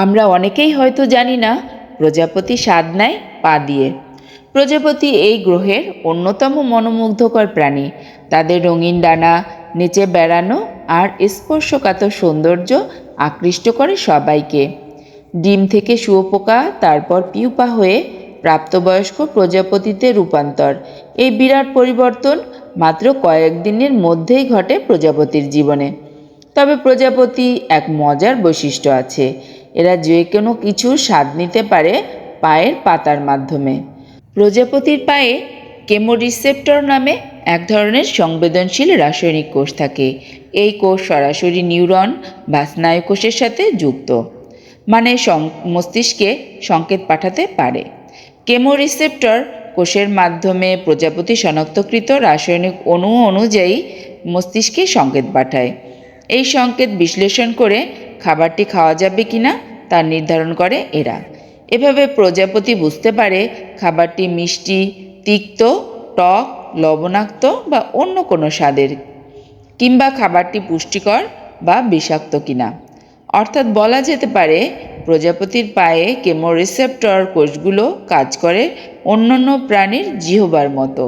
আমরা অনেকেই হয়তো জানি না প্রজাপতি স্বাদ নেয় পা দিয়ে। প্রজাপতি এই গ্রহের অন্যতম মনোমুগ্ধকর প্রাণী। তাদের রঙিন ডানা, নিচে বেড়ানো আর স্পর্শকাতর সৌন্দর্য আকৃষ্ট করে সবাইকে। ডিম থেকে শুঁয়োপোকা, তারপর পিউপা হয়ে প্রাপ্তবয়স্ক প্রজাপতিতে রূপান্তর। এই বিরাট পরিবর্তন মাত্র কয়েকদিনের মধ্যেই ঘটে প্রজাপতির জীবনে। তবে প্রজাপতি এক মজার বৈশিষ্ট্য আছে, এরা যে কোনো কিছুর স্বাদ নিতে পারে পায়ের পাতার মাধ্যমে। প্রজাপতির পায়ে কেমোরিসেপ্টর নামে এক ধরনের সংবেদনশীল রাসায়নিক কোষ থাকে। এই কোষ সরাসরি নিউরন বা স্নায়ুকোষের সাথে যুক্ত, মানে মস্তিষ্কে সংকেত পাঠাতে পারে। কেমোরিসেপ্টর কোষের মাধ্যমে প্রজাপতি শনাক্তকৃত রাসায়নিক অণু অনুযায়ী মস্তিষ্কে সংকেত পাঠায়। এই সংকেত বিশ্লেষণ করে খাবারটি খাওয়া যাবে কিনা তা নির্ধারণ করে এরা। এভাবে প্রজাপতি বুঝতে পারে খাবারটি মিষ্টি, তিক্ত, টক, লবণাক্ত বা অন্য কোনো স্বাদের, কিংবা খাবারটি পুষ্টিকর বা বিষাক্ত কিনা। অর্থাৎ বলা যেতে পারে প্রজাপতির পায়ে কেমোরিসেপ্টর কোষগুলো কাজ করে অন্যান্য প্রাণীর জিহ্বার মতো।